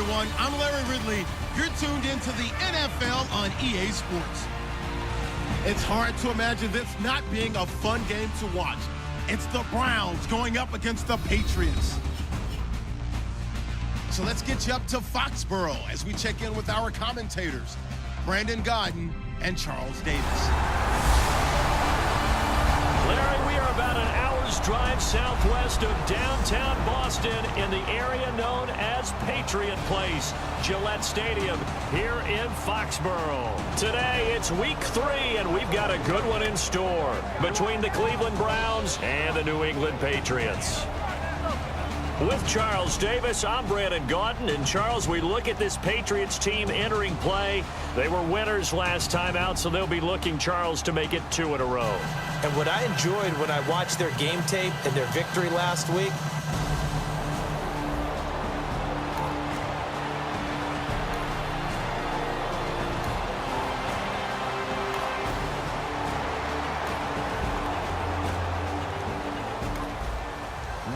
everyone. I'm Larry Ridley. You're tuned into the NFL on EA Sports. It's hard to imagine this not being a fun game to watch. It's the Browns going up against the Patriots. So let's get you up to Foxborough as we check in with our commentators, Brandon Godden and Charles Davis. Larry, we are about an hour's drive southwest of downtown Boston in the area known as Patriot Place, Gillette Stadium, here in Foxborough. Today, it's week 3, and we've got a good one in store between the Cleveland Browns and the New England Patriots. With Charles Davis, I'm Brandon Godden. And Charles, we look at this Patriots team entering play. They were winners last time out, so they'll be looking, Charles, to make it 2 in a row. And what I enjoyed when I watched their game tape and their victory last week,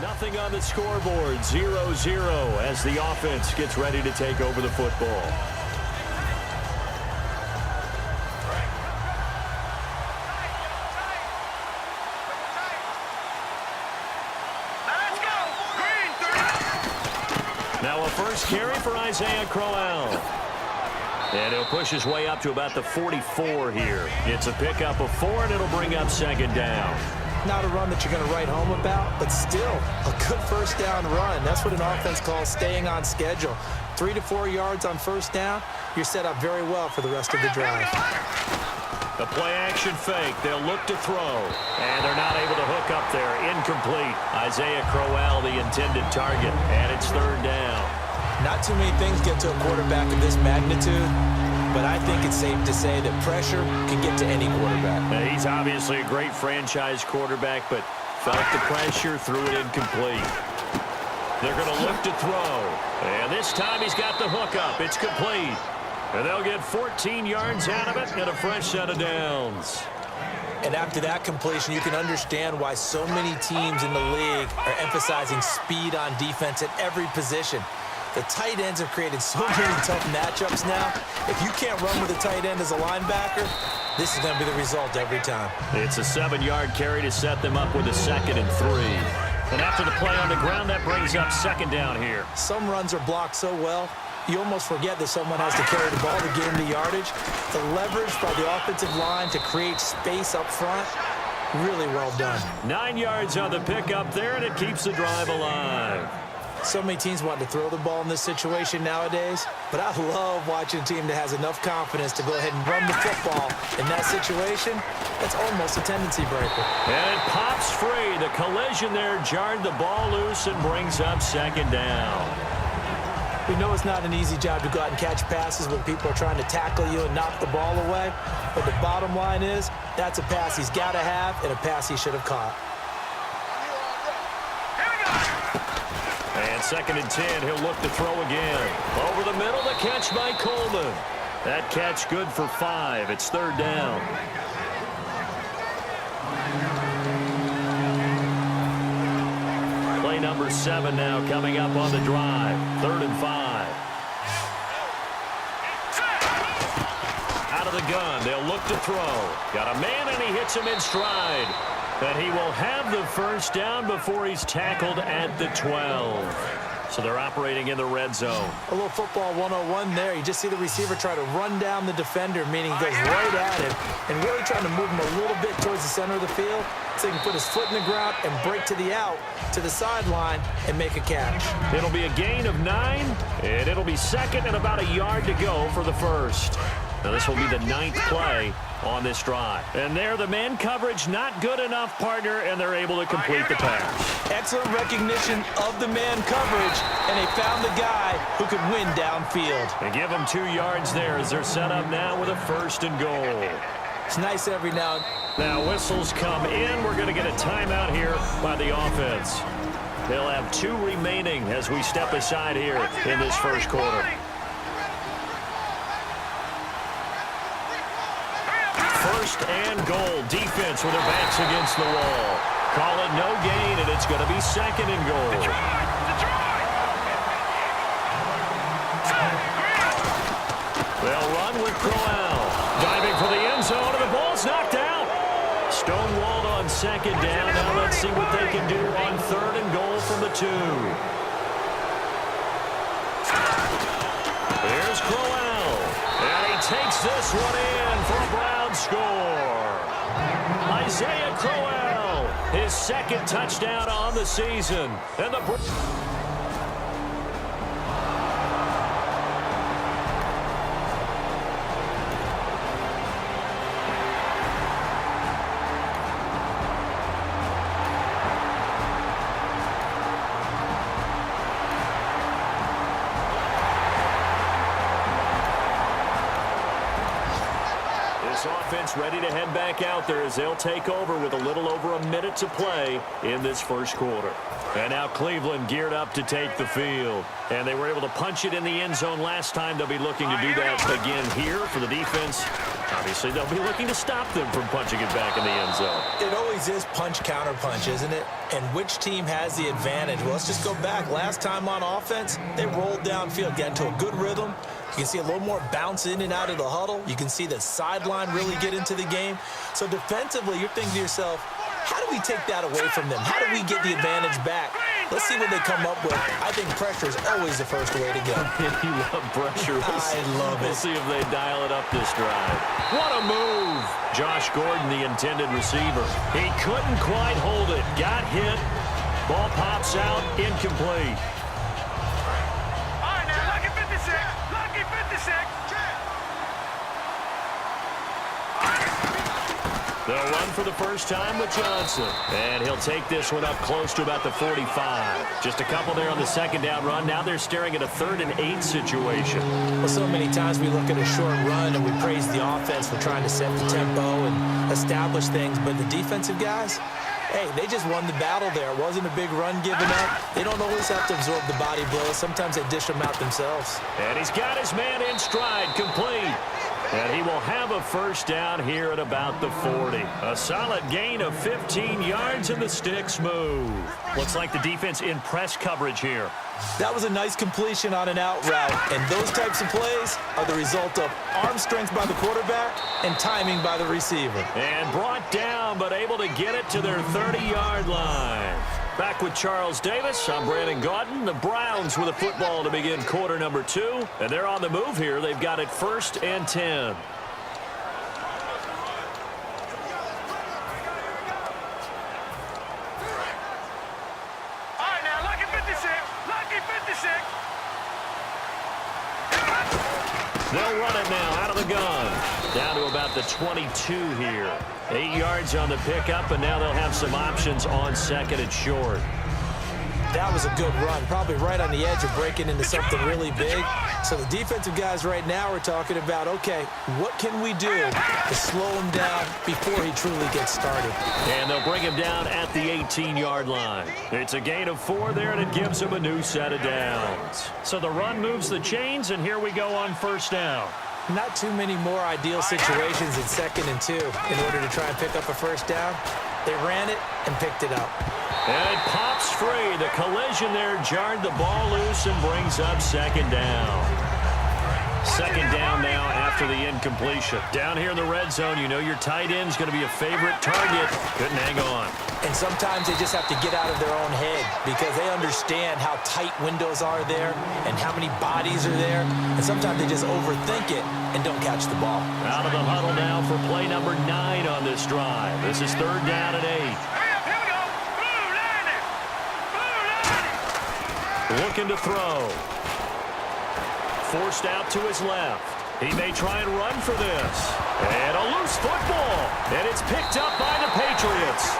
nothing on the scoreboard, 0-0 as the offense gets ready to take over the football. Now a first carry for Isaiah Crowell. And he'll push his way up to about the 44 here. It's a pickup of 4, and it'll bring up second down. not a run that you're going to write home about, but still a good first down run. That's what an offense calls staying on schedule. 3 to 4 yards on first down, you're set up very well for the rest of the drive. The play-action fake. They'll look to throw. And they're not able to hook up there. Incomplete. Isaiah Crowell, the intended target. And it's third down. Not too many things get to a quarterback of this magnitude, but I think it's safe to say that pressure can get to any quarterback. Now, he's obviously a great franchise quarterback, but felt the pressure, threw it incomplete. They're going to look to throw. And this time he's got the hook up. It's complete. And they'll get 14 yards out of it and a fresh set of downs. And after that completion, you can understand why so many teams in the league are emphasizing speed on defense at every position. The tight ends have created so many tough matchups now. If you can't run with a tight end as a linebacker, this is going to be the result every time. It's a 7-yard carry to set them up with a 2nd and 3. And after the play on the ground, that brings up second down here. Some runs are blocked so well, you almost forget that someone has to carry the ball to gain the yardage. The leverage by the offensive line to create space up front, really well done. 9 yards on the pickup there, and it keeps the drive alive. So many teams want to throw the ball in this situation nowadays, but I love watching a team that has enough confidence to go ahead and run the football. In that situation, that's almost a tendency breaker. And it pops free. The collision there jarred the ball loose and brings up second down. We know it's not an easy job to go out and catch passes when people are trying to tackle you and knock the ball away, but the bottom line is that's a pass he's got to have and a pass he should have caught. And 2nd and 10, he'll look to throw again. Over the middle, the catch by Coleman. That catch good for 5. It's third down. Play number 7 now coming up on the drive. 3rd and 5. Out of the gun, they'll look to throw. Got a man, and he hits him in stride. But he will have the first down before he's tackled at the 12. So they're operating in the red zone. A little football 101 there. You just see the receiver try to run down the defender, meaning he goes right at him and really trying to move him a little bit towards the center of the field so he can put his foot in the ground and break to the out, to the sideline, and make a catch. It'll be a gain of 9, and it'll be 2nd and about a yard to go for the first. Now this will be the 9th play on this drive. And there, the man coverage not good enough, partner, and they're able to complete the pass. Excellent recognition of the man coverage, and they found the guy who could win downfield. They give them 2 yards there as they're set up now with a 1st and goal. It's nice every now and then. Now whistles come in. We're going to get a timeout here by the offense. They'll have 2 remaining as we step aside here in this first quarter. First and goal. Defense with their backs against the wall. Call it no gain, and it's going to be 2nd and goal. They'll run with Crowell. Diving for the end zone, and the ball's knocked out. Stonewalled on second down. Now let's see what they can do on third and goal from the 2. Here's Crowell. And he takes this one in for a Brown score. Isaiah Crowell, his second touchdown on the season. And the offense ready to head back out there as they'll take over with a little over a minute to play in this first quarter. And now Cleveland geared up to take the field. And they were able to punch it in the end zone last time. They'll be looking to do that again here for the defense. Obviously, they'll be looking to stop them from punching it back in the end zone. It always is punch-counter-punch, isn't it? And which team has the advantage? Well, let's just go back. Last time on offense, they rolled downfield, got into a good rhythm. You can see a little more bounce in and out of the huddle. You can see the sideline really get into the game. So defensively, you're thinking to yourself, how do we take that away from them? How do we get the advantage back? Let's see what they come up with. I think pressure is always the first way to go. You love pressure. I love it. We'll see if they dial it up this drive. What a move. Josh Gordon, the intended receiver. He couldn't quite hold it. Got hit. Ball pops out. Incomplete. They'll run for the first time with Johnson. And he'll take this one up close to about the 45. Just a couple there on the second down run. Now they're staring at a 3rd and 8 situation. Well, so many times we look at a short run and we praise the offense for trying to set the tempo and establish things. But the defensive guys, hey, they just won the battle there. It wasn't a big run given up. They don't always have to absorb the body blows. Sometimes they dish them out themselves. And he's got his man in stride, complete. And he will have a first down here at about the 40. A solid gain of 15 yards, and the sticks move. Looks like the defense in press coverage here. That was a nice completion on an out route, and those types of plays are the result of arm strength by the quarterback and timing by the receiver. And brought down, but able to get it to their 30-yard line. Back with Charles Davis, I'm Brandon Gaudin. The Browns with a football to begin quarter number 2. And they're on the move here. They've got it 1st and 10. They'll run it now out of the gun. Down to about the 22 here. 8 yards on the pickup, and now they'll have some options on second and short. That was a good run, probably right on the edge of breaking into something really big. So the defensive guys right now are talking about, okay, what can we do to slow him down before he truly gets started? And they'll bring him down at the 18-yard line. It's a gain of 4 there, and it gives him a new set of downs. So the run moves the chains, and here we go on first down. Not too many more ideal situations in 2nd and 2 in order to try and pick up a first down. They ran it and picked it up. And it pops free. The collision there jarred the ball loose and brings up 2nd down. 2nd down now after the incompletion. Down here in the red zone, you know your tight end's going to be a favorite target. Couldn't hang on. And sometimes they just have to get out of their own head because they understand how tight windows are there and how many bodies are there. And sometimes they just overthink it and don't catch the ball. Out of the huddle now for play number 9 on this drive. This is 3rd down and 8. Looking to throw. Forced out to his left. He may try and run for this. And a loose football. And it's picked up by the Patriots.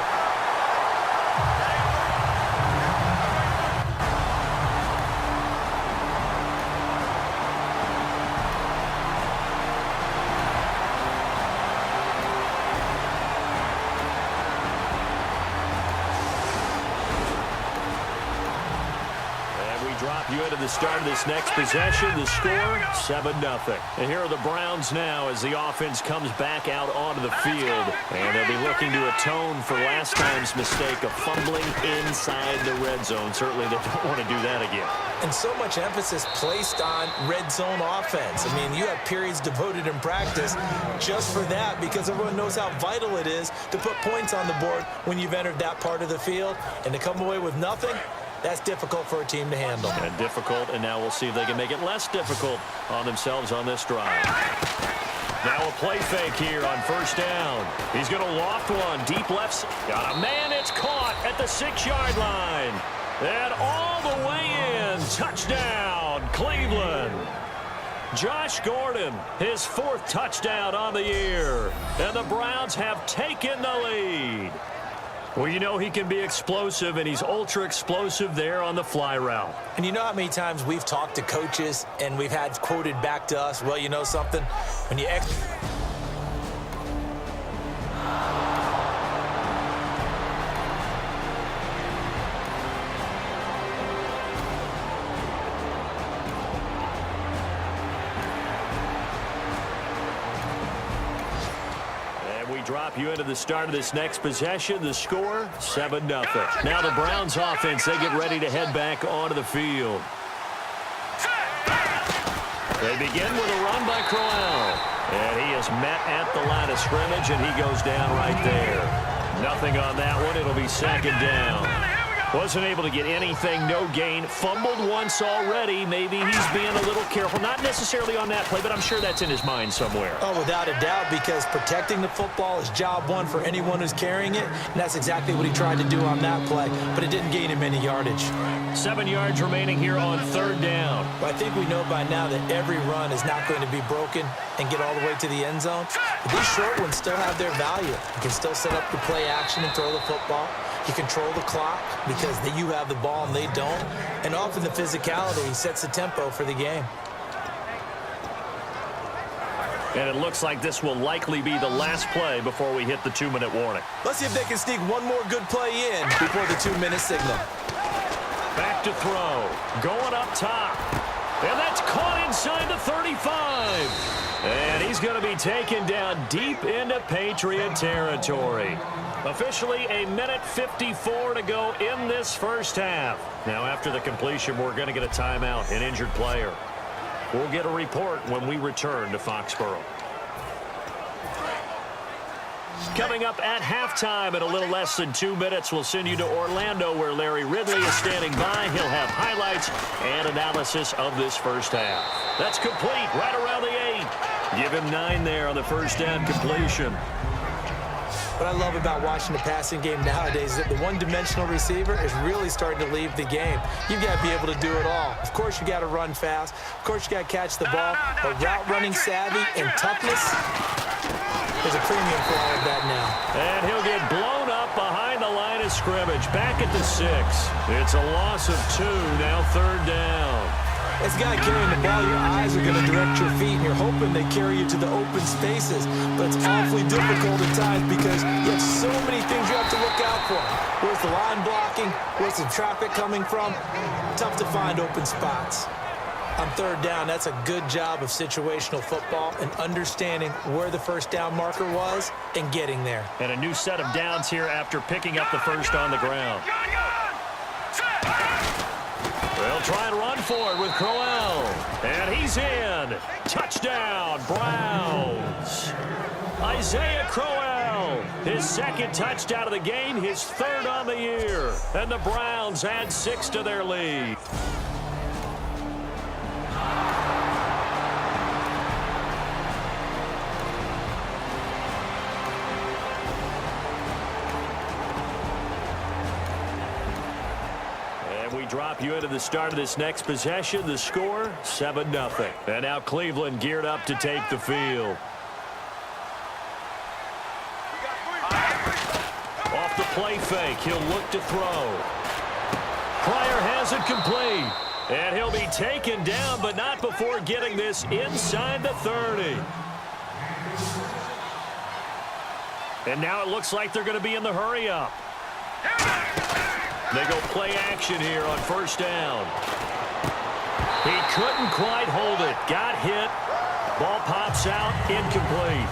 you into the start of this next possession. The score, 7-0. And here are the Browns now as the offense comes back out onto the field. And they'll be looking to atone for last time's mistake of fumbling inside the red zone. Certainly they don't want to do that again. And so much emphasis placed on red zone offense. I mean, you have periods devoted in practice just for that because everyone knows how vital it is to put points on the board when you've entered that part of the field. And to come away with nothing, that's difficult for a team to handle. And difficult, and now we'll see if they can make it less difficult on themselves on this drive. Now a play fake here on first down. He's going to loft one. Deep left. Got a man. It's caught at the 6-yard line. And all the way in. Touchdown, Cleveland. Josh Gordon, his 4th touchdown on the year. And the Browns have taken the lead. Well, you know he can be explosive, and he's ultra-explosive there on the fly route. And you know how many times we've talked to coaches and we've had quoted back to us, well, you know something? When you drop you into the start of this next possession. The score, 7-0. Now the Browns offense, they get ready to head back onto the field. They begin with a run by Crowell. And he is met at the line of scrimmage, and he goes down right there. Nothing on that one. It'll be 2nd down. Wasn't able to get anything, no gain. Fumbled once already. Maybe he's being a little careful. Not necessarily on that play, but I'm sure that's in his mind somewhere. Oh, without a doubt, because protecting the football is job one for anyone who's carrying it. And that's exactly what he tried to do on that play, but it didn't gain him any yardage. 7 yards remaining here on 3rd down. Well, I think we know by now that every run is not going to be broken and get all the way to the end zone. But these short ones still have their value. You can still set up the play action and throw the football. You control the clock because you have the ball and they don't. And often the physicality sets the tempo for the game. And it looks like this will likely be the last play before we hit the 2-minute warning. Let's see if they can sneak one more good play in before the 2-minute signal. Back to throw. Going up top. And that's caught inside the 35. And he's going to be taken down deep into Patriot territory. Officially a minute 54 to go in this first half. Now after the completion, we're going to get a timeout, an injured player. We'll get a report when we return to Foxborough. Coming up at halftime in a little less than 2 minutes, we'll send you to Orlando where Larry Ridley is standing by. He'll have highlights and analysis of this first half. That's complete right around the 8. Give him 9 there on the first down completion. What I love about watching the passing game nowadays is that the one-dimensional receiver is really starting to leave the game. You've got to be able to do it all. Of course, you got to run fast. Of course, you got to catch the ball. But route running savvy and toughness, there's a premium for all of that now. And he'll get blown up behind the line of scrimmage. Back at the 6. It's a loss of 2. Now 3rd down. As a guy carrying the ball, your eyes are going to direct your feet, and you're hoping they carry you to the open spaces. But it's awfully difficult at times because you have so many things you have to look out for. Where's the line blocking? Where's the traffic coming from? Tough to find open spots. On 3rd down, that's a good job of situational football and understanding where the first down marker was and getting there. And a new set of downs here after picking up the first on the ground. They'll try and run for it with Crowell. And he's in. Touchdown, Browns. Isaiah Crowell, his 2nd touchdown of the game, his 3rd on the year. And the Browns add 6 to their lead. Drop you into the start of this next possession. The score, 7-0. And now Cleveland geared up to take the field. Off the play fake, he'll look to throw. Pryor has it complete. And he'll be taken down, but not before getting this inside the 30. And now it looks like they're going to be in the hurry-up. They go play action here on first down. He couldn't quite hold it. Got hit. Ball pops out. Incomplete.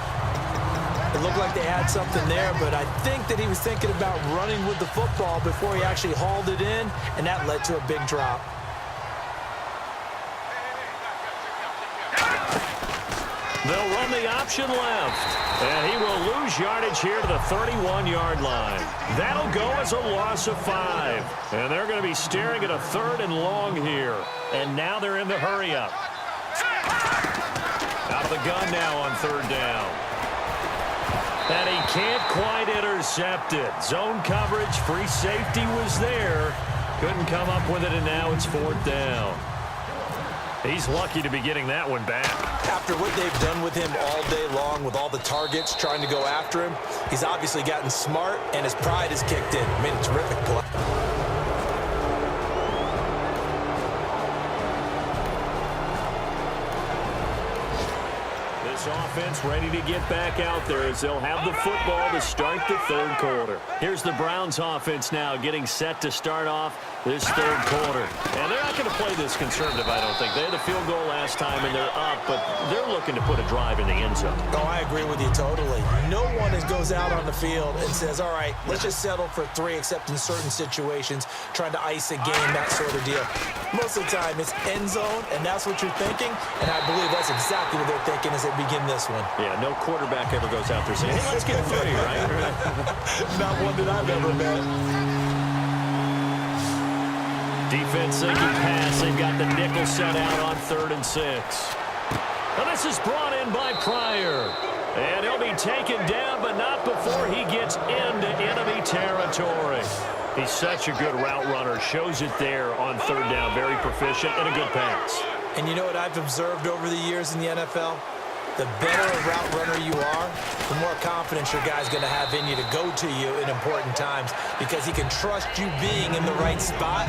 It looked like they had something there, but I think that he was thinking about running with the football before he actually hauled it in, and that led to a big drop. They'll run the option left, and he will lose yardage here to the 31-yard line. That'll go as a loss of 5, and they're going to be staring at a 3rd and long here, and now they're in the hurry-up. Out of the gun now on 3rd down. And he can't quite intercept it. Zone coverage, free safety was there. Couldn't come up with it, and now it's 4th down. He's lucky to be getting that one back. After what they've done with him all day long, with all the targets trying to go after him, he's obviously gotten smart, and his pride has kicked in. Made a terrific play. Offense ready to get back out there as they'll have the football to start the 3rd quarter. Here's the Browns offense now getting set to start off this 3rd quarter. And they're not going to play this conservative, I don't think. They had a field goal last time and they're up, but they're looking to put a drive in the end zone. Oh, I agree with you totally. No one goes out on the field and says, all right, let's just settle for 3, except in certain situations, trying to ice a game, that sort of deal. Most of the time, it's end zone, and that's what you're thinking, and I believe that's exactly what they're thinking as they begin this one. Yeah, no quarterback ever goes out there saying, hey, let's get 3, right? Not one that I've ever met. Defense thinking pass. They've got the nickel set out on 3rd and 6. Now this is brought in by Pryor. And he'll be taken down, but not before he gets into enemy territory. He's such a good route runner. Shows it there on 3rd down. Very proficient and a good pass. And you know what I've observed over the years in the NFL? The better a route runner you are, the more confidence your guy's going to have in you to go to you in important times, because he can trust you being in the right spot,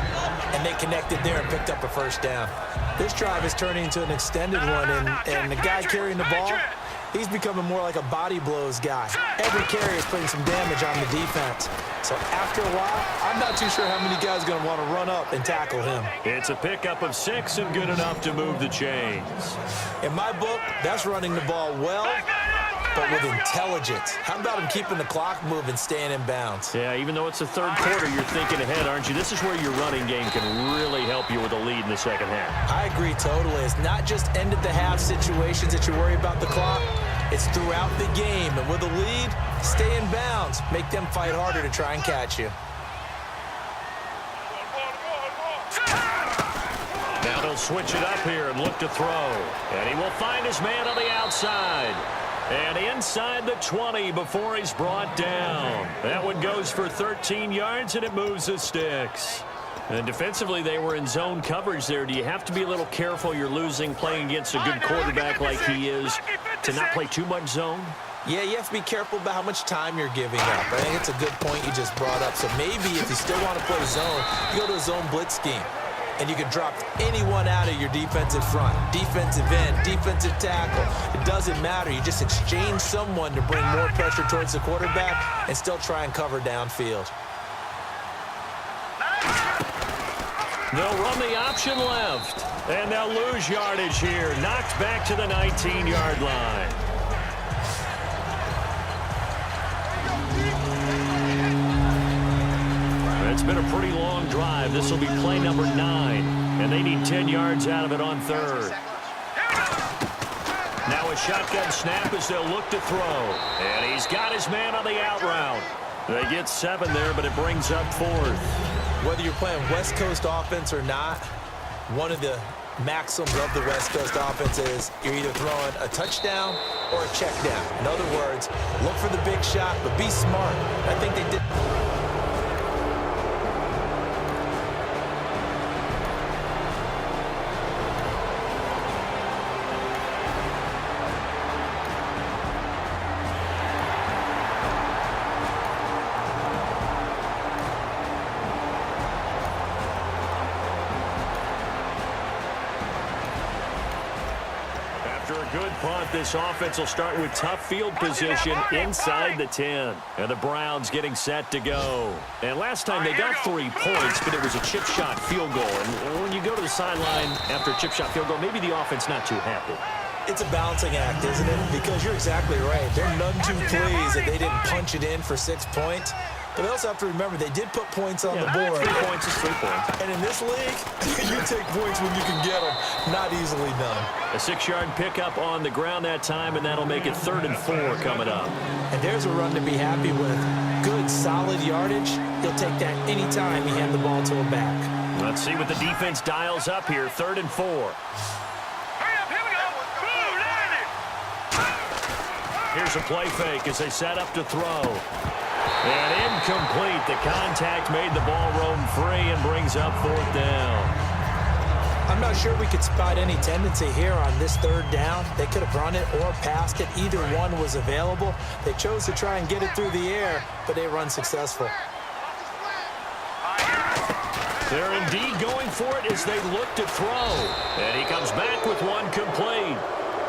and they connected there and picked up a 1st down. This drive is turning into an extended one, and the guy carrying the ball, he's becoming more like a body blows guy. Every carry is putting some damage on the defense. So after a while, I'm not too sure how many guys are going to want to run up and tackle him. It's a pickup of 6 and good enough to move the chains. In my book, that's running the ball well, but with intelligence. How about him keeping the clock moving, staying in bounds? Yeah, even though it's the 3rd quarter, you're thinking ahead, aren't you? This is where your running game can really help you with a lead in the 2nd half. I agree totally. It's not just end of the half situations that you worry about the clock. It's throughout the game. And with a lead, stay in bounds. Make them fight harder to try and catch you. Now they'll switch it up here and look to throw. And he will find his man on the outside. And inside the 20 before he's brought down. That one goes for 13 yards, and it moves the sticks. And defensively, they were in zone coverage there. Do you have to be a little careful? You're losing playing against a good quarterback like he is to not play too much zone? Yeah, you have to be careful about how much time you're giving up. I think it's a good point you just brought up. So maybe if you still want to play zone, you go to a zone blitz scheme. And you can drop anyone out of your defensive front. Defensive end, defensive tackle. It doesn't matter. You just exchange someone to bring more pressure towards the quarterback and still try and cover downfield. They'll run the option left. And they'll lose yardage here. Knocked back to the 19-yard line. It's been a pretty long drive. This will be play number 9. And they need 10 yards out of it on 3rd. Now a shotgun snap as they'll look to throw. And he's got his man on the out route. They get 7 there, but it brings up 4th. Whether you're playing West Coast offense or not, one of the maxims of the West Coast offense is you're either throwing a touchdown or a check down. In other words, look for the big shot, but be smart. I think they did. After a good punt, this offense will start with tough field position inside the 10. And the Browns getting set to go. And last time they got 3 points, but it was a chip shot field goal. And when you go to the sideline after a chip shot field goal, maybe the offense not too happy. It's a balancing act, isn't it? Because you're exactly right. They're none too pleased that they didn't punch it in for 6 points. But they also have to remember they did put points on the board. 3 points is 3 points. And in this league, you take points when you can get them. Not easily done. A 6-yard pickup on the ground that time, and that'll make it 3rd and 4 coming up. And there's a run to be happy with. Good, solid yardage. He'll take that any time you hand the ball to him back. Let's see what the defense dials up here. 3rd and 4. Here's a play fake as they set up to throw. And incomplete. The contact made the ball roam free and brings up 4th down. I'm not sure we could spot any tendency here on this 3rd down. They could have run it or passed it. Either one was available. They chose to try and get it through the air, but they run successful. They're indeed going for it as they look to throw. And he comes back with one complete.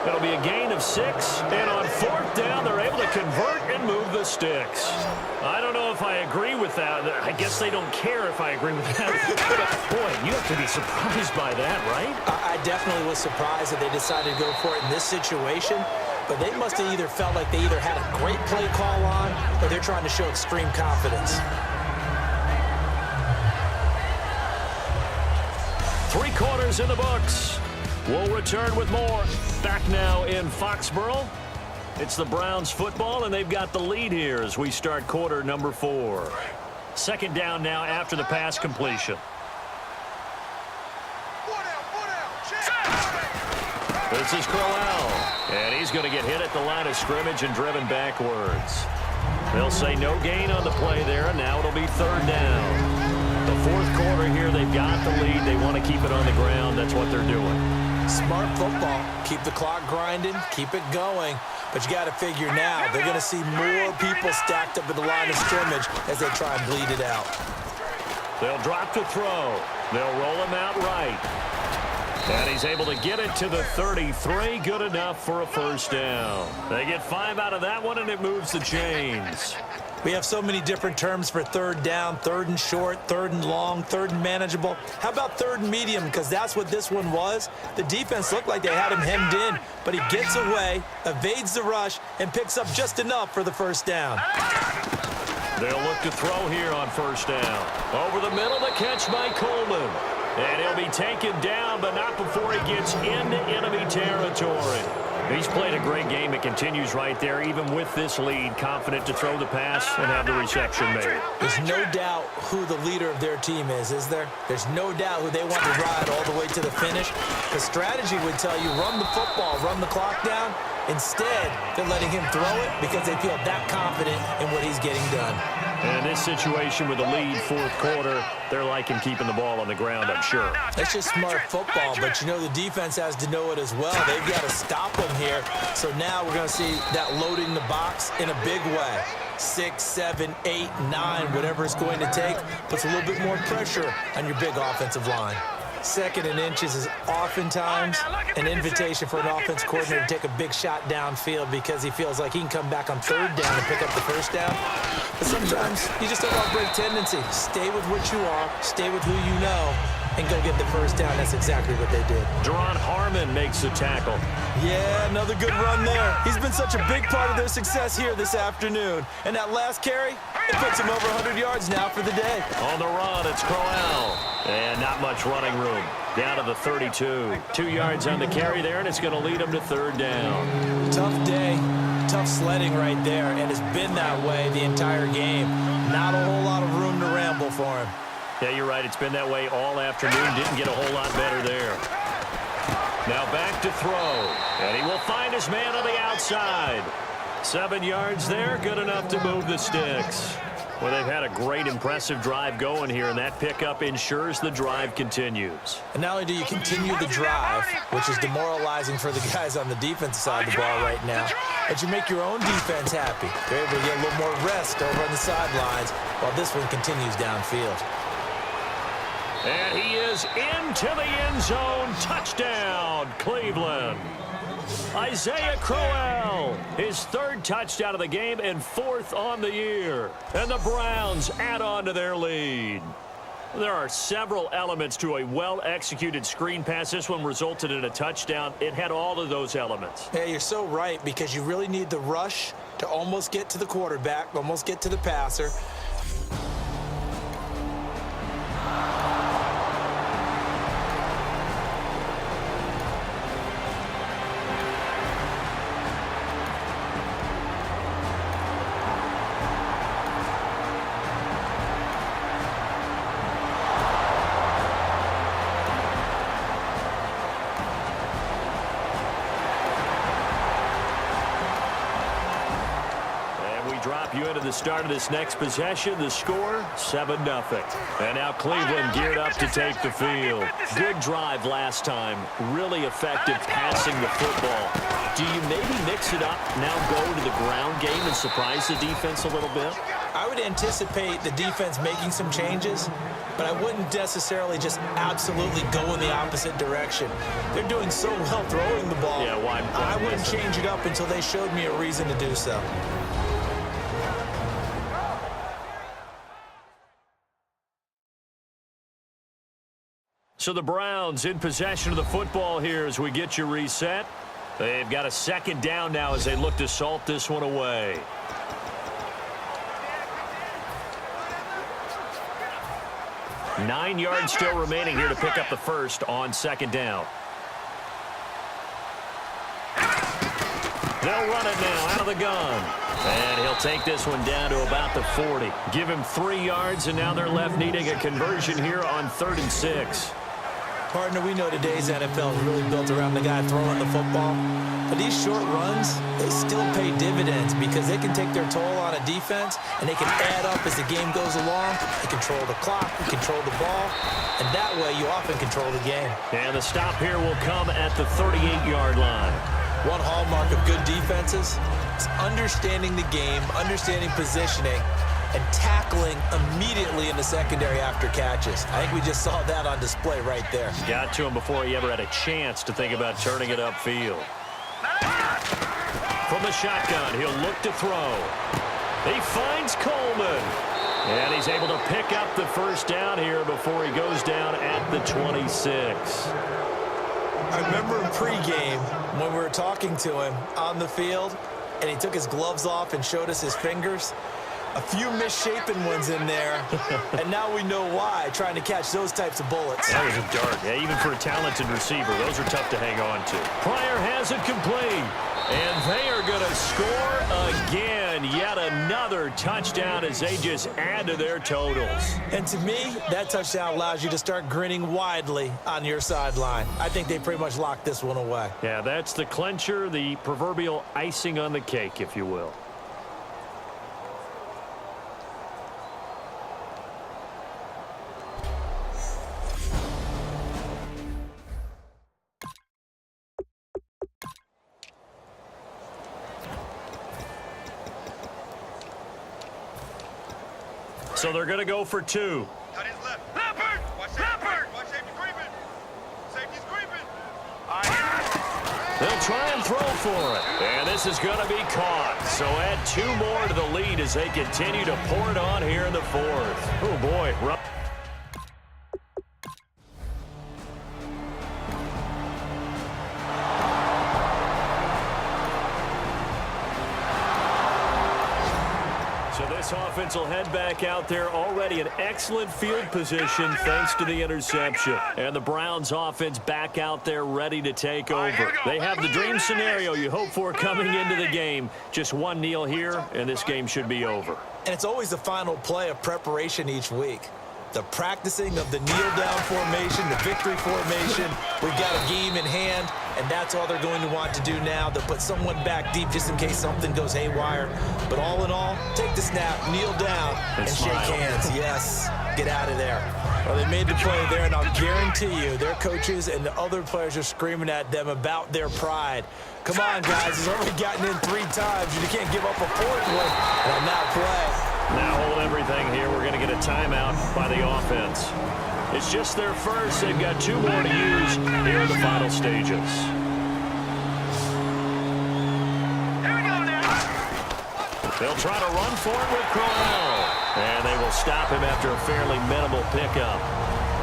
It'll be a gain of 6, and on 4th down, they're able to convert and move the sticks. I don't know if I agree with that. I guess they don't care if I agree with that. Boy, you have to be surprised by that, right? I definitely was surprised that they decided to go for it in this situation, but they must have either felt like they either had a great play call on or they're trying to show extreme confidence. 3 quarters in the books. We'll return with more. Back now in Foxborough. It's the Browns football, and they've got the lead here as we start quarter number 4. 2nd down now after the pass completion. This is Crowell, and he's going to get hit at the line of scrimmage and driven backwards. They'll say no gain on the play there, and now it'll be 3rd down. The 4th quarter here, they've got the lead. They want to keep it on the ground. That's what they're doing. Smart football. Keep the clock grinding, keep it going. But you got to figure now, they're going to see more people stacked up at the line of scrimmage as they try and bleed it out. They'll drop to throw. They'll roll him out right. And he's able to get it to the 33. Good enough for a 1st down. They get 5 out of that one, and it moves the chains. We have so many different terms for 3rd down, 3rd and short, 3rd and long, 3rd and manageable. How about 3rd and medium? Because that's what this one was. The defense looked like they had him hemmed in, but he gets away, evades the rush, and picks up just enough for the 1st down. They'll look to throw here on 1st down. Over the middle, the catch by Coleman. And he'll be taken down, but not before he gets into enemy territory. He's played a great game. It continues right there, even with this lead, confident to throw the pass and have the reception made. There's no doubt who the leader of their team is there? There's no doubt who they want to ride all the way to the finish. The strategy would tell you run the football, run the clock down. Instead, they're letting him throw it because they feel that confident in what he's getting done. And in this situation with the lead 4th quarter, they're liking keeping the ball on the ground, I'm sure. That's just smart football, but you know the defense has to know it as well. They've got to stop them here. So now we're going to see that loading the box in a big way. 6, 7, 8, 9, whatever it's going to take, puts a little bit more pressure on your big offensive line. 2nd and inches is oftentimes an invitation for an offense coordinator to take a big shot downfield because he feels like he can come back on 3rd down and pick up the 1st down. But sometimes you just don't have a great tendency. Stay with what you are, stay with who you know, and go get the 1st down. That's exactly what they did. Deron Harmon makes the tackle. Yeah, another good run there. He's been such a big part of their success here this afternoon. And that last carry, it puts him over 100 yards now for the day. On the run, it's Crowell. And not much running room. Down to the 32. 2 yards on the carry there, and it's going to lead him to 3rd down. Tough day. Tough sledding right there, and it's been that way the entire game. Not a whole lot of room to ramble for him. Yeah, you're right. It's been that way all afternoon. Didn't get a whole lot better there. Now back to throw. And he will find his man on the outside. 7 yards there. Good enough to move the sticks. Well, they've had a great, impressive drive going here, and that pickup ensures the drive continues. And not only do you continue the drive, which is demoralizing for the guys on the defensive side of the ball right now, but you make your own defense happy. They're able to get a little more rest over on the sidelines while this one continues downfield. And he is into the end zone. Touchdown, Cleveland. Isaiah Crowell, his third touchdown of the game and fourth on the year. And the Browns add on to their lead. There are several elements to a well-executed screen pass. This one resulted in a touchdown. It had all of those elements. Yeah, you're so right, because you really need the rush to almost get to the quarterback, almost get to the passer. Drop you into the start of this next possession. The score, 7-0. And now Cleveland geared up to take the field. Good drive last time. Really effective passing the football. Do you maybe mix it up, now go to the ground game and surprise the defense a little bit? I would anticipate the defense making some changes, but I wouldn't necessarily just absolutely go in the opposite direction. They're doing so well throwing the ball. Yeah, why I wouldn't change it up until they showed me a reason to do so. So the Browns in possession of the football here as we get you reset. They've got a second down now as they look to salt this one away. Nine yards still remaining here to pick up the first on second down. They'll run it now out of the gun. And he'll take this one down to about the 40. Give him 3 yards, and now they're left needing a conversion here on 3rd and 6. Partner, we know today's NFL is really built around the guy throwing the football. But these short runs, they still pay dividends because they can take their toll on a defense, and they can add up as the game goes along. They control the clock, they control the ball, and that way you often control the game. And the stop here will come at the 38-yard line. One hallmark of good defenses is understanding the game, understanding positioning, and tackling immediately in the secondary after catches. I think we just saw that on display right there. Got to him before he ever had a chance to think about turning it upfield. From the shotgun, he'll look to throw. He finds Coleman. And he's able to pick up the first down here before he goes down at the 26. I remember in pregame when we were talking to him on the field, and he took his gloves off and showed us his fingers. A few misshapen ones in there, and now we know why, trying to catch those types of bullets. That was a dart. Yeah, even for a talented receiver, those are tough to hang on to. Pryor has it complete, and they are going to score again. Yet another touchdown as they just add to their totals. And to me, that touchdown allows you to start grinning widely on your sideline. I think they pretty much locked this one away. Yeah, that's the clincher, the proverbial icing on the cake, if you will. So they're going to go for 2. Cut his left. Leopard! Watch safety creeping. Safety's creeping. They'll try and throw for it. And this is going to be caught. So add 2 more to the lead as they continue to pour it on here in the 4th. Oh, boy. This offense will head back out there, already in excellent field position thanks to the interception. And the Browns offense back out there ready to take over. They have the dream scenario you hope for coming into the game. Just one kneel here, and this game should be over. And it's always the final play of preparation each week. The practicing of the kneel-down formation, the victory formation. We've got a game in hand, and that's all they're going to want to do now. They'll put someone back deep just in case something goes haywire. But all in all, take the snap, kneel down, and shake hands. Yes, get out of there. Well, they made the play there, and I'll guarantee you their coaches and the other players are screaming at them about their pride. Come on, guys. He's already gotten in 3 times. You can't give up a 4th one and on that play. Now hold everything here. We're going to get a timeout by the offense. It's just their first. They've got 2 more to use here in the final stages. They'll try to run for it with Crowell. And they will stop him after a fairly minimal pickup.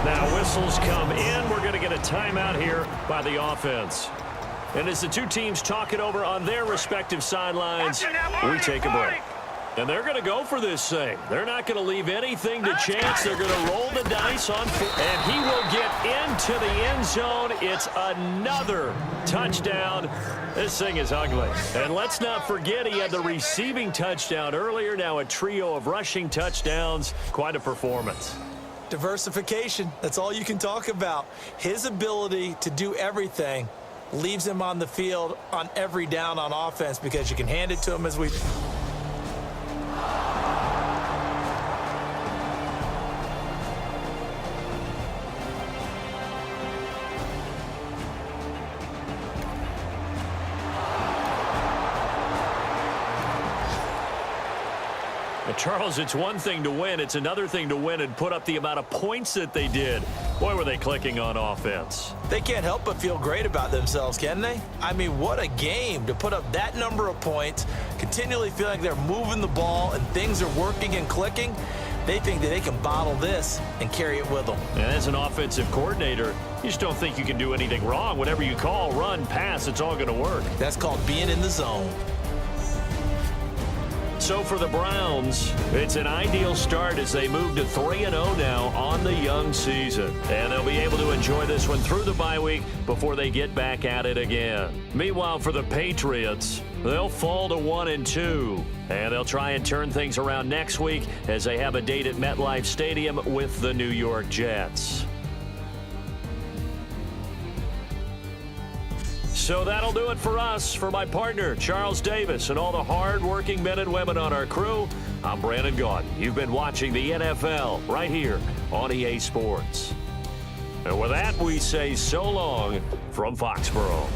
Now whistles come in. We're going to get a timeout here by the offense. And as the two teams talk it over on their respective sidelines, we take a break. And they're going to go for this thing. They're not going to leave anything to chance. They're going to roll the dice on foot. And he will get into the end zone. It's another touchdown. This thing is ugly. And let's not forget he had the receiving touchdown earlier. Now a trio of rushing touchdowns. Quite a performance. Diversification. That's all you can talk about. His ability to do everything leaves him on the field on every down on offense because you can hand it to him as we... Charles, it's one thing to win. It's another thing to win and put up the amount of points that they did. Boy, were they clicking on offense. They can't help but feel great about themselves, can they? I mean, what a game to put up that number of points, continually feeling like they're moving the ball and things are working and clicking. They think that they can bottle this and carry it with them. And as an offensive coordinator, you just don't think you can do anything wrong. Whatever you call, run, pass, it's all going to work. That's called being in the zone. So for the Browns, it's an ideal start as they move to 3-0 now on the young season. And they'll be able to enjoy this one through the bye week before they get back at it again. Meanwhile, for the Patriots, they'll fall to 1-2. And they'll try and turn things around next week as they have a date at MetLife Stadium with the New York Jets. So that'll do it for us. For my partner, Charles Davis, and all the hard-working men and women on our crew, I'm Brandon Gaudin. You've been watching the NFL right here on EA Sports. And with that, we say so long from Foxborough.